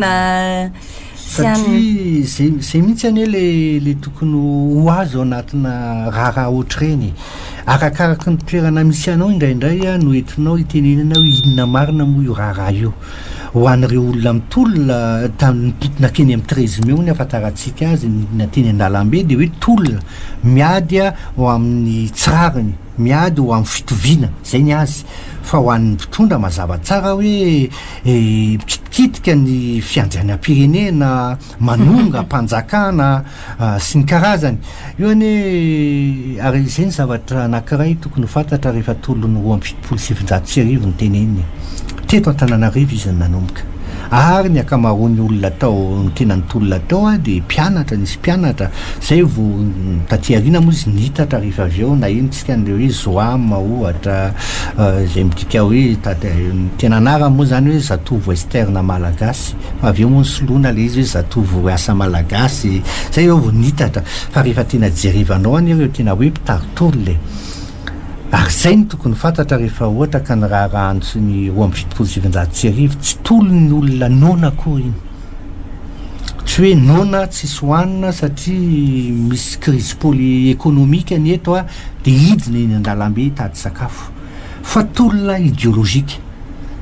na satria zay mihitsy anie le tokony ho azo anatina raha ohatreny arakaraky ny toerana misy anao indraindray a no entinao itenenana hoe inona marina moa io raha io ho an'ireo olona mitolona nipotona keny amin'ny 13 mai ny afataratsika azy na teny an-dalambe dia hoe tolona miady a ho amin'ny tsirariny miady ho amin'ny fitoviana zay ny azy fa ho an'ny mpitondra mazava tsara hoe mikitikitika ny fiandrianam-pirenena manonga mpanjakana sy ny karazany io anie ary izay ny zavatra anankiray tokony ho fantatra rehefa tolony ho amin'ny 770 ny teneniny teto Antananarivo izy nanomboka ary ny akamaroany olona tao ny tena nytolona tao a dia mpianatra nisy mpianatra zay vo taty arina moa izy nitatra rehefa avy eo na inontsika an'le hoe zoama ohatra zay midika hoe tena anarany moa zany hoe zatovo externe malagasy fa avy eo moa ny soloana le izy hoe zatovo asa malagasy zay eo vo nitatra fa rehefa tena jerevanao any ireo tena hoe mpitaritolo ary zay ny tokony fantatra rehefa ohatra ka ny raha antsony ho amin'ny 770 tsy tolony olona nona akory iny tsy hoe nona tsisy hoanina satria misy crise polyekonomika ny eto a dia hidina eny an-dalambe hitady sakafo fa tolona idéologika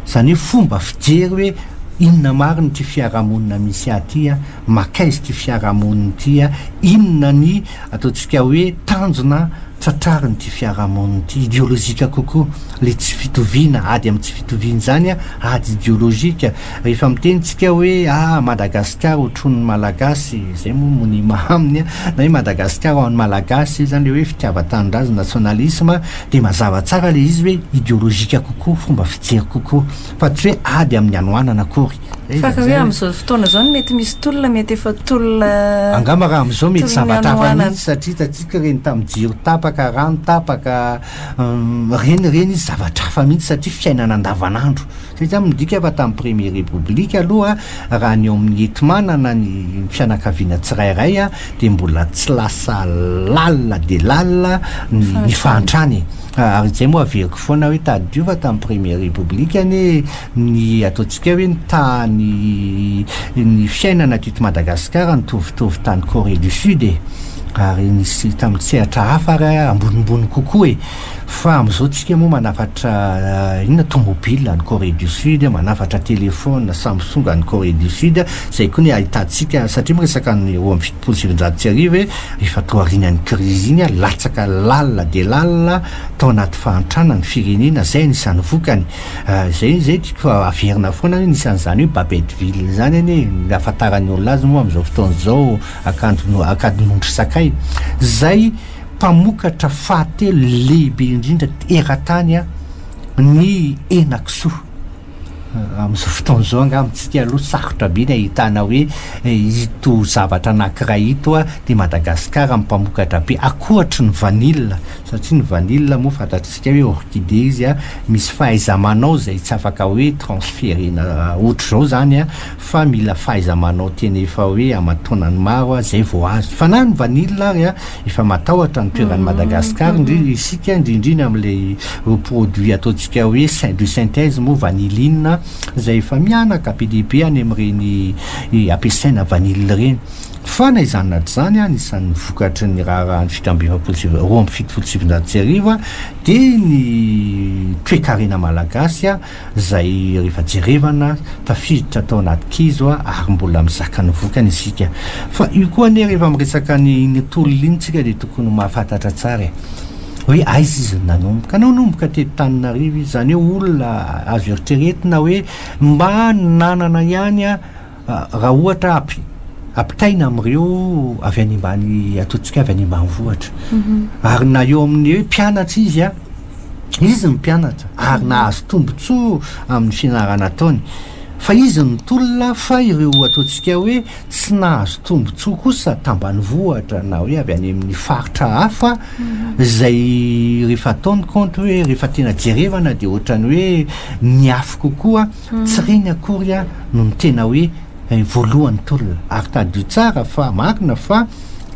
zany hoe fomba fijery hoe inona mariny ty fiarahamonina misy aty a makaizy ty fiarahamonina ty a inona ny ataontsika hoe tanjona tratrariny ty fiarahamonina ty idéologika kokoa le tsy fitoviana ady amin'ny tsy fitoviana zany a ady idéologika rehefa mitenitsika hoe Madagasikara otrony malagasy zay moa monima aminy a na hoe Madagasikara ho an'ny malagasy zany le hoe fitiavan-tanindrazy nationalisme dia mazava tsara le izy hoe idéologika kokoa fomba fijery kokoa fa tsy hoe ady amin'ny anoanana akory fa ka hoe amin'izao fotoana zao mety misy tolona mety efa tolona angamba raha amin'izao mety zavatra hafa mihitsy satria tatsika reny tamin'ny jiro tapaka rano tapaka reny izy zavatra hafa mihitsy satria fiainana andavanandro zay zany midika fa tamin'ny premier république aloha raha ny eo amin'ny entimanana ny fianakaviana tsirairay a dia mbola tsy lasa lalina dia lalina ny fahantrany ary zay moa averiko foana hoe tadiova tamin'ny premier république any ny ataontsika hoe ny fiainana teto Madagasikara nitovitovy tany Corée du Sud ary nisy tamin'ny sehatra hafa ary ambonimbony kokoa fa amin'izao tsika moa manafatra inona tomobile any Corée du Sud manafatra téléphone Samsung any Corée du Sud zay koa ny ahitantsika satria miresaka ny eo amin'ny 770 hoe rehefa tao aorianan'ny crise iny latsaka lalina dia lalina tao anaty fahantrana ny firenena zay nisan'ny vokany zay tiako averina foana hoe nisan'izany hoe Babeteville zany anie afantarany olona azy moa amin'izao fotoana zao akadinondry sakay zay mpamokatra fahatelo lehibe indrindra eran-tany a ny henakisoa amin'izao fotoana zao angamitsika aloha sarotra be ny ahitana hoe ito zavatra anankiray ito a dia Madagasikara mpamokatra be akohatry ny vanille satria ny vanille moa fantatritsika hoe orchidée izy a misy fahaiza-manao zay tsy afaka hoe transférena ohatra zao zany a fa mila fahaiza-manao tena efa hoe amatonany maro a zay vao azo fa na ny vanille ary a efa matahotra ny toeran'ny Madagasikara isika indrindrina amin'ilay produit ataontsika hoe de synthèse moa vanilline zay efa mianaka PDB any amin'ireny ampiasaina vanille reny fa na izany zany a nisan'ny vokatry ny raha ny roa amby 770 dia ny toe-karena malagasy a zay rehefa jerevana tafiditra tao anaty kizo a ary mbola mizaka ny vokany isika fa io koa anie rehefa miresaka ny tolona iny tsika dia tokony mahafantatra tsara hoe aizy izy nanomboka anao nomboka teto Antananarivo izy zany hoe olona azo eritreretina hoe mba nanana ihany a raha ohatra ampitaina amin'ireo avy any ambany ataontsika avy any ambany vohatra ary na eo amin'ny hoe mpianatra izy a izy mpianatra ary nahazo tombotsoa amin'ny fianarana ataony fa izy ny tolona fa ireo ataontsika hoe tsy nahazo tombotsoa kosa tambany vohatra na hoe avy any amin'ny faritra hafa zay rehefa ataony compte hoe rehefa tena jerevana dia ohatrany hoe ny afo kokoa tsy reny akory a no ny tena hoe voalohan'ny tolona ary tadio tsara fa marina fa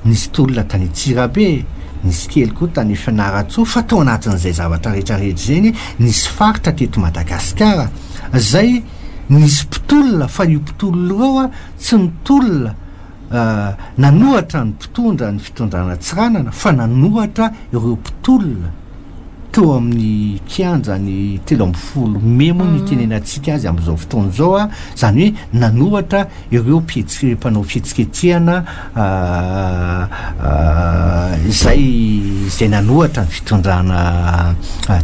nisy tolona tany Tsirabe nisy kely koa tany Fianaratsoa fa tao anatin'izay zavatra rehetrarehetra zay nisy faritra teto Madagasikara zay nisy mpitolona fa io mpitolona ao a tsy nitolona nanohatra ny mpitondra ny fitondrana tsiranana fa nanohatra ireo mpitolona teo amin'ny kianja ny 30 memo ny tenenantsika azy amin'izao fotoana izao a zany hoe nanohatra ireo mpanao fihetsiketsehana zay nanohatra ny fitondrana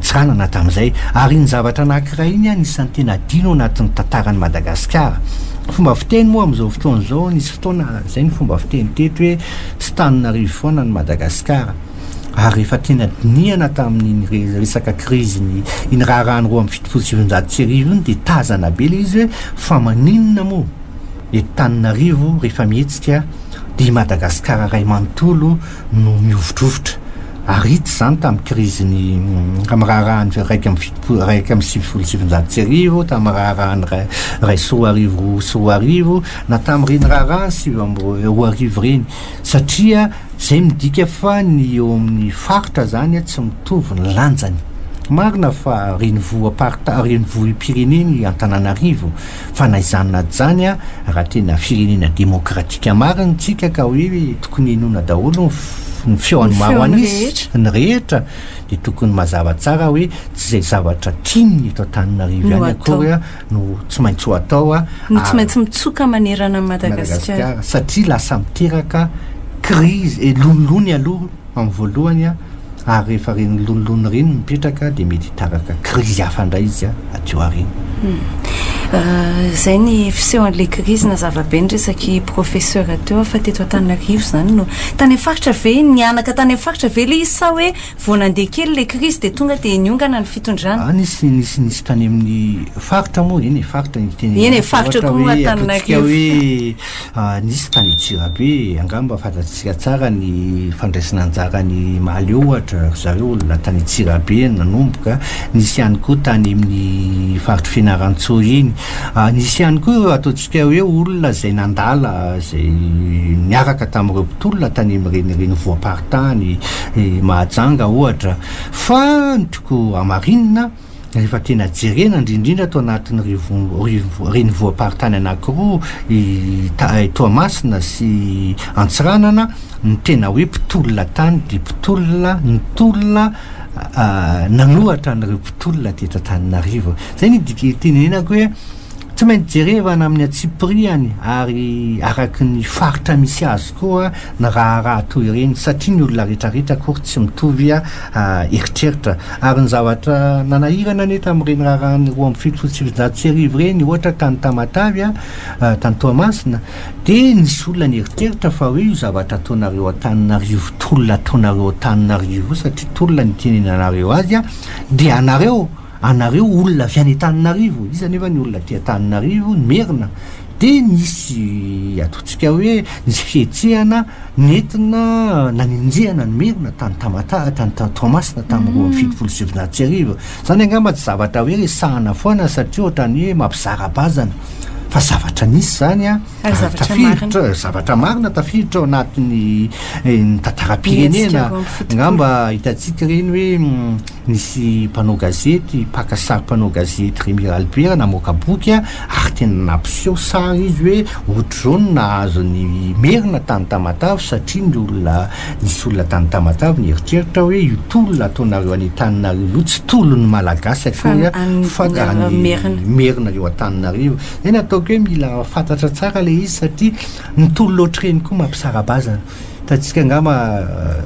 tsiranana tamin'izay ary ny zavatra anankiray iny a nisan'ny tena dino anatin'ny tantarany Madagasikara. Fomba fiteny moa amin'izao fotoana izao nisy fotoana zay ny fomba fiteny teto hoe tsy Tananarivo foana ny Madagasikara ary efa tena diniana tamin'ny resaka krizy iny raharahany roa amin'ny 770 iny dia tazana be le izy hoe fa maninona moa eto Tananarivo rehefa mihetsika dia Madagasikara ray manontolo no miovitrovitra ary ity zany tamin'ny kriziny raharahany raiky amin'ny 770 tamin'ny raharahany ray soarivo na tamin'ireny raharahany 7 reny satria zay midika fa ny eo amin'ny faritra zany tsy mitovy ny lanjany marina fa reny vohim-pireneny Antananarivo fa naizanona zany a raha tena firenena demokratika marina tsika ka hoe tokony inona daholo ny feoan'ny maro anisy ny rehetra dia tokony mazava tsara hoe tsy zay zavatra tiany eto Antananarivo ihany akory no tsy maintsy ho atao no tsy maintsy mitsoka manerana Madagasikara satria lasa miteraka krizy lolony aloha amin'ny voalohany ary rehefa reny lolony reny mipetraka dia mety hitaraka krizy hafa indray izy ateo areny. Zay ny fisehoan'le krizy na zavabe ny resaky professeur teo fa teto Antananarivo zany no tany faritra ve nianaka tany faritra ve le izy sa hoe vao nandeha kely le krizy dia tonga dia niongana ny fitondrana? Nisy tany amin'ny faritra moa eny faritra eny faritra koa Antananarivo hoe nisy tany Tsirabe angamba fantatsika tsara ny fandraisana anjara ny Maly ohatra zareo olona tany Tsirabe nanomboka nisy ihany koa tany amin'ny faritra Fianaratsoa iny nisy ihany koa ataontsika hoe olona zay nandala zay niaraka tamin'ireo mpitolona tany amin'ireny voaparitany Mahajanga ohatra fa ny toko amarinina rehefa tena jerena indrindrindra atao anatin'ny reny voaparitany anankiroa Toamasina sy Antsiranana ny tena hoe mpitolona tany dia nitolona nanohatra n'ireo mpitolona teto Antananarivo. Zay ny tenenako hoe tsy maintsy jerevana amin'ny Atsipriany ary araky ny faritra misy azy koa na raha toy ireny satria ny olona rehetrarehetra akory tsy mitovy eritreritra ary ny zavatra nanahirana neto amin'ireny raharahany roa amin'ny 770 reny ohatra tany Tamatavy tany Toamasina dia nisy olona ny eritreritra fa hoe io zavatra ataonareo Antananarivo tolona ataonareo Antananarivo satria tolona ny tenenanareo azy dia anareo olona avy any Antananarivo izy nefa ny olona ty Antananarivo ny merina dia nisy ataontsika hoe nisy fihetsehana nentina naninjehana ny merina tany Toamasina tamin'ny 770 zany angamba tsy zavatra hoe resahana foana satria ohatrany hoe mampizarabazana fa zavatra nisy zany tafiditra zavatra marina tafiditra ao anatin'ny tantara-pirenena ngamba hitantsika reny hoe nisy mpanao gazety pakasary mpanao gazety Rémy Albert namoaka boky ary tena nampiseho sary izy hoe ohatr'izao no nahazo ny merina tany Tamatavy satria nisy olona tany Tamatavy ny eritreritra hoe io tolona ataonareo any Antananarivo tsy tolon'ny malagasy akory fa merina eo Antananarivo. Eny ataoko hoe mila fantatra tsara le izy satria ny tolona ohatr'ireny koa mampisarabazana. Tatsika angamba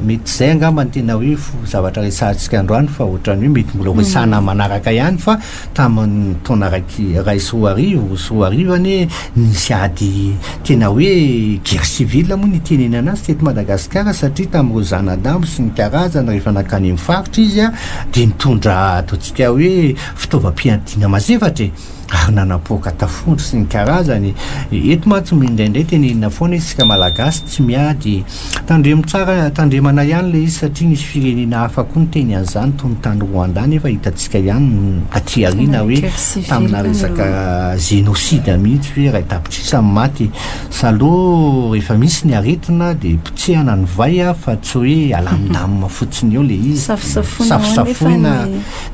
mety zay angamba ny tena hoe zavatra resahantsika androany fa ohatrany hoe mety mbola resahana manaraka ihany fa tamin'ny taona ray soarivany nisy ady tena hoe guerre civile moa ny tenenana azy teto Madagasikara satria tamin'ireo zanadambo sy ny karazana rehefa nakany amin'ny faritra izy dia nitondra ataontsika hoe fitaovam-piadiana mazevatra ary nanapoaka tafondro sy ny karazany eto mantsy indraindray tenenina foana isika malagasy tsy miady tandremana ihany le izy satria nisy firenena hafa koa ny teny an'izany toy ny tany Rwanda nefa hitantsika ihany aty aoriana hoe tamina resaka génocide mihitsy hoe ray tapitrisa maty saloha rehefa misy ny aretina dia potsehana ny vai fa tsy hoe alamindamina fotsiny eo le izy safosafoina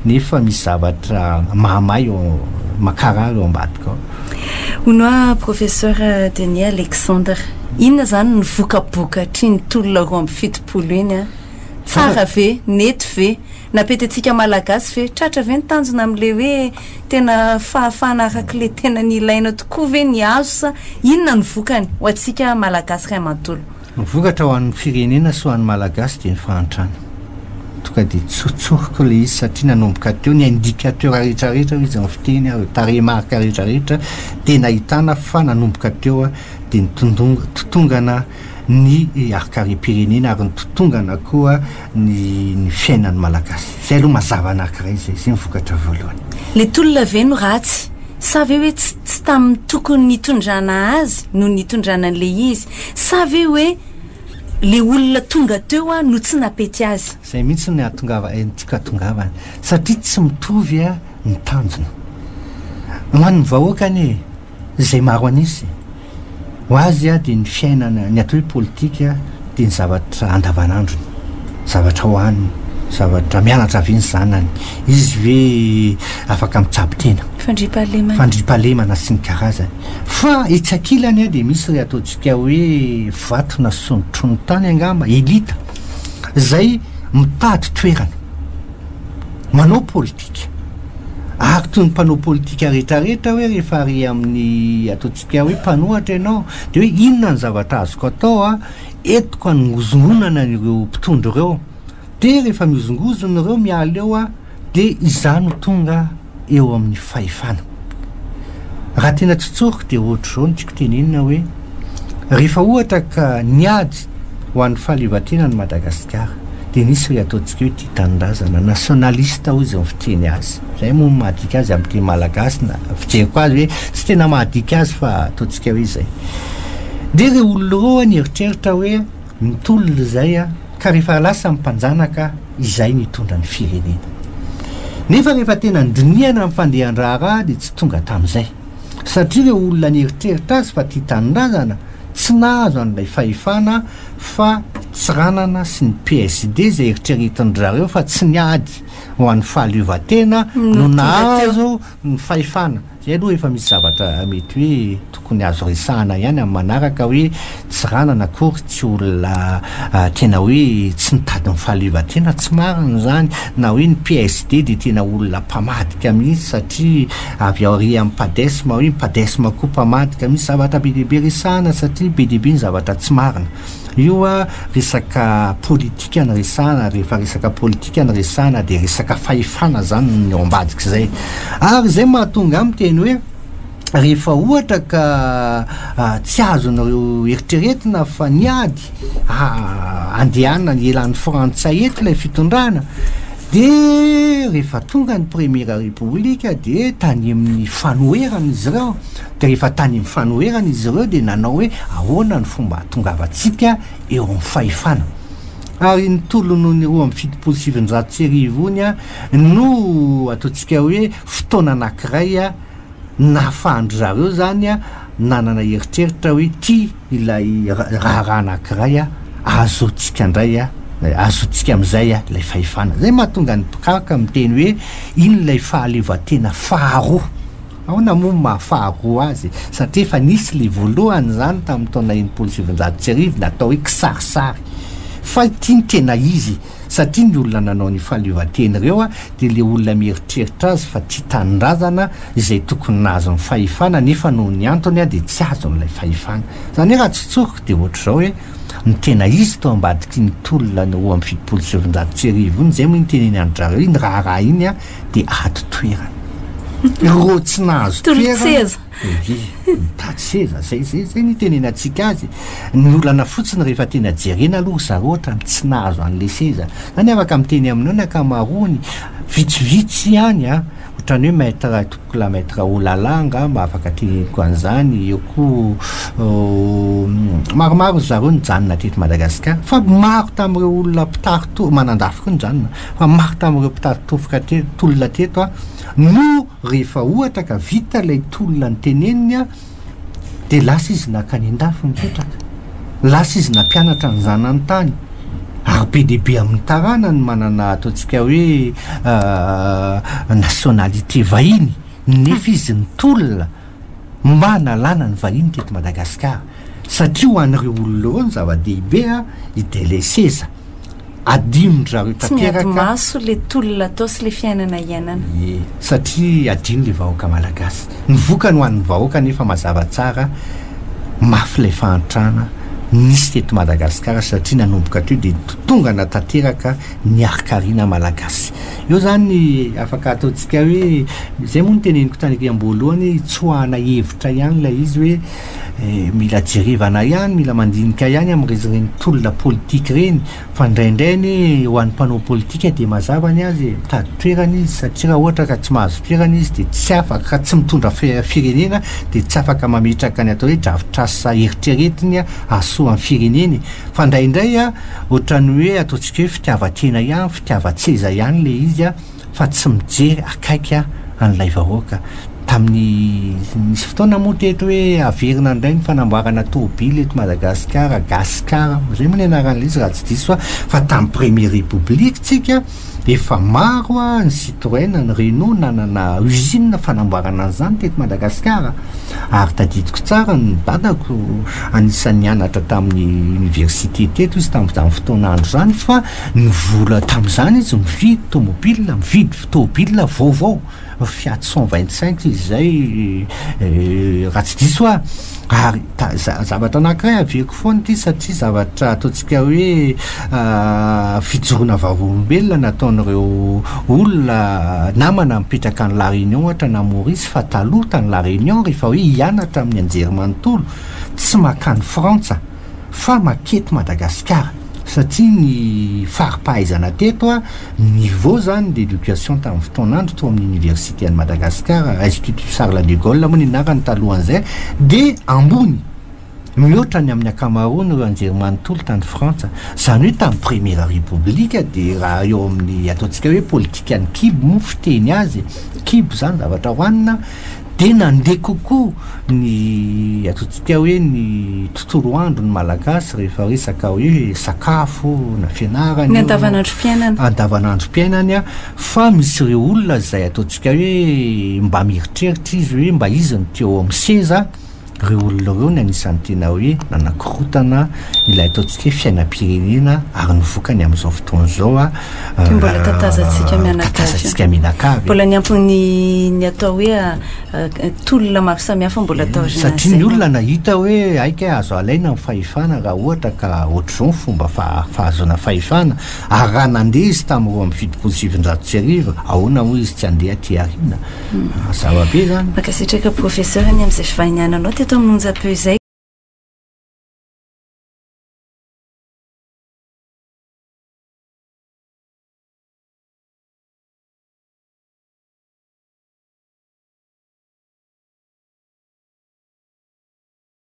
nefa misy zavatra mahamay makarary eo ambadika honoa professeur Denis Alexandre inona zany ny vokaboka-try ny tolona roa amby fitopolo iny a tsara ve nety ve napetantsika malagasy ve tratra ve nitanjona am'le hoe tena fahafahana arak'le tena ny ilaina tokoa ve ny azo sa inona ny vokany ho atsika malagasy ray amantolo vokatra ho an'ny firenena sy ho an'ny malagasy dia ny fahantrana tonga dia tsotsoriko le izy satria nanomboka teo ny indicateur rehetrarehetra izy amin'ny fiteny ary taremarika rehetrarehetra dia nahitana fa nanomboka teo a dia ny totongana ny arikare-pirenena ary ny totongana koa ny fiainan'ny malagasy zay aloha mazava anankiray zay zay mivokatra voalohany le tolona ve no ratsy sa ve hoe tsy tamin'ny tokony nitondrana azy no nitondrana an'le izy sa ve hoe le olona tonga teo a no tsy napety azy zay mihitsy ny tiako atongavany satria tsy mitovy a ny tanjona hoan'ny vahoakany zay maro an'izy ho azy a dia ny fiainana ny atao hoe politika dia ny zavatra andavanandrony zavatra hoaniny zavatra mianatra avy ny zanany izy hoe afaka mitsabotena fandripahalemana sy ny karazany fa etsakilany a dia misy ry ataontsika hoe vatona sonotrony tany angamba elita zay mitady toerana manao politika ary toy ny mpanao politika rehetrarehetra hoe rehefa ary amin'ny ataontsika hoe mpanohatra ianao dia hoe inona ny zavatra azoko atao a etiko anongozongonana ireo mpitondro ireo dia rehefa miozongozona ireo miala eo a dia izano tonga eo amin'ny fahefana raha tena tsotsoriko dia ohatra zao ny tiako tenenina hoe rehefa ohatra ka niady ho an'ny fahaleovatena ny Madagasikara dia nisy ry ataontsika hoe tia tanindrazana nationalista ho izy amin'ny fiteny azy zay moa mahadika azy amin'ny teny malagasy na fijeriko azy hoe tsy tena mahadika azy fa ataontsika hoe zay dia re olona reo nieritreritra hoe mitolona zay a ka rehefa lasa mimpanjanaka izay nitondra ny firenena nefa rehefa tena ndiniana amin'ny fandehan-draharaha dia tsy tonga tamin'izay satria re olona nieritreritra azy fa tia tanindrazana tsy nahazo an'ilay fahefana fa tsiranana sy ny PSD zay eritreretin-drareo fa tsy niady ho an'ny fahaleovatena no nahazo ny fahefana zay aloha efa misy zavatra mety hoe tokony azo resahana ihany amin'ny manaraka hoe tsiranana akory tsy olona tena hoe tsy nitady ny fahaleovatena tsy marina zany na hoe ny PSD dia tena olona mpamadika mihitsy satria avy ary amin'ny padesma hoe padesma koa mpamadika misy zavatra be dehibe resahana satria be dehibe ny zavatra tsy marina io a resaka politika ny resahana rehefa resaka politika ny resahana dia resaka fahefana zany ny ao ambadika zay ary zay mahatonga amin'ny teny hoe rehefa ohatra ka tsy azonareo eritreretina fa niady andehanana ny elan'ny frantsay eto ilay fitondrana dia rehefa tonga ny première république dia tany amin'ny fanoherana izy ireo dia rehefa tany amin'ny fanoherana izy ireo dia nanao hoe ahoana ny fomba tongavantsika eo amin'ny fahefana ary ny tolony roa amin'ny fitopolo sy sivinjato sy arivo iny a no ataontsika hoe fotoana anankiray a nahafahandry zareo zany a nanana eritreritra hoe tia ilay raharaha anankiray a azotsika indray a azotsika amin'izay a ilay fahefana zay mahatonga ny pikaka miteny hoe iny ilay fahaleovatena faharoa ahoana moa mahafaharoa azy satria efa nisy le voalohany zany tamin'ny taona enimpolo sy sivinjato sy arivo natao hoe kisarisary fa tia ny tena izy satria ny olona nanao ny fahaleovatena ireo a dia le olona mieritreritra azy fa tia tanindrazana izay tokony nahazo ny fahefana nefa noho ny antony a dia tsy azo n'ilay fahefana zany hoe raha tsotsoriko dia ohatra zao hoe ny tena izy tao ambadiky ny tolona ny roa amin'ny fitopolo sy sivinjato sy arivo iny zay moa ny teneny andrareo iny raharaha iny a dia ato toerana ro tsy nahazo toerana mitady seza zay ny teneny atsika azy ny olana fotsiny rehefa tena jerena aloha zareo ohatra tsy nahazo an'le seza zany afaka miteny aminao ny akamaroany vitsivitsy ihany a ohatrany hoe maître kilometre olalanga mba afaka teneniko an'izany eo koa maromaro zareo nijanona teto Madagasikara fa maro tamin'ireo olona mpitary manandafiko nijanona fa maro tamin'ireo mpitary tofoka tolona teto a no rehefa ohatra ka vita ilay tolona ny teneniny a dia lasa izy nakany an-dafy mipetraka lasa izy nampianatra ny zanany tany ary be dehibe amin'ny tarana ny manana ataontsika hoe nationalité vahiny nefa izy ny tolona mba nalana ny vahiny teto Madagasikara satria ho an'ireo olona reo ny zava-dehibe a ideleseza adinondrareo tanteraka maso le tolona atao sy le fiainana iainana satria adino le vahoaka malagasy ny voka no an'ny vahoaka nefa mazava tsara mafy le fahantrana nisy teto Madagasikara satria nanomboka teo dia tonga natanteraka ny arikariana malagasy eo zany afaka ataontsika hoe zay moa ny teneniko tany am-boalohany tsy hoana hevitra ihany la izy hoe mila jerevana ihany mila mandinika ihany amin'ireny tolona politika reny fa ndraindrainy ho an'ny mpanao politika dia mazava ny azy mitady toerana izy satria raha ohatra ka tsy mahazo toerana izy dia tsy afaka ka tsy mitondra firenena dia tsy afaka mametraka ny atao hoe drafitrasa eritreretiny asoa amin'ny fireneny fa ndraindray a ohatrany hoe ataontsika hoe fitiavatena ihany fitiavatseza ihany le izy a fa tsy mijery akaika an'ilay vahoaka tamin'ny nisy fotoana moa teto hoe averina indray ny fanamboarana tôbily eto Madagasikara gasikara zay moa ny anaran'ilay izy raha tsy diso fa tamin'ny première république tsika efa maro a ny Citroën ny Renault nanana usine fanamboarana an'izany teto Madagasikara ary tadidiko tsara ny dadako anisan'ny nianatra tamin'ny université teto izy tamin'izany fotoana andro zany fa ny vola tamin'izany izy mividy tômôbila mividy tôbila vaovao Fiat 125 izy zay raha tsy diso ary zavatra anankiray aveko foana ty satria zavatra ataontsika hoe fijoroana vavolombelona nataon'ireo olona namana mipetraka ny La Réunion ohatra na Maurice fa taloha tany La Réunion rehefa hoe hianatra amin'ny anjerimanontolo tsy makany Frantsa fa maketo Madagasikara satria ny faripahaizana teto niveau zany d'éducation tamin'ny fotoanandro to amin'ny université any Madagasikara Institut Charles de Gaulle moa ny anarany talohan'izay dia ambony mihoatra ny amin'ny ankamaroany ireo anjerimanontolo tany Frantsa zany hoe tamin'ny première république dia raha eo amin'ny ataontsika hoe politika ny kibo moa fiteny azy kibo zany zavatra hoanina dia nandeha kokoa ny ataontsika hoe ny tontolo andro ny malagasy rehefa resaka hoe sakafo na fianarany andavanandrom-piainany fa misy ireo olona izay ataontsika hoe mba mieritreritra izy hoe mba izy ny teo amin'ny seza ireo olona ireo ny anisan'ny tena hoe nanakorotana ilay ataontsika hoe fiainam-pirenena ary nivokany amin'izao fotoana izao mbola tatazatsika mianakavy mbola ny ampony ny atao hoe tolona maro samihafa mbola atao satria ny olona nahita hoe aika azo alaina amin'ny fahefana raha ohatra ka ohatr'izao fomba fahazoana fahefana ary raha nandeha izy tamin'ireo amin'ny fitopolo sivinjato sy arivo ahoana moa izy tsy handeha aty aoriana zava-be zany makasitraka professeur ny amin'izay fivahiniananao teto amin'onjapeo izay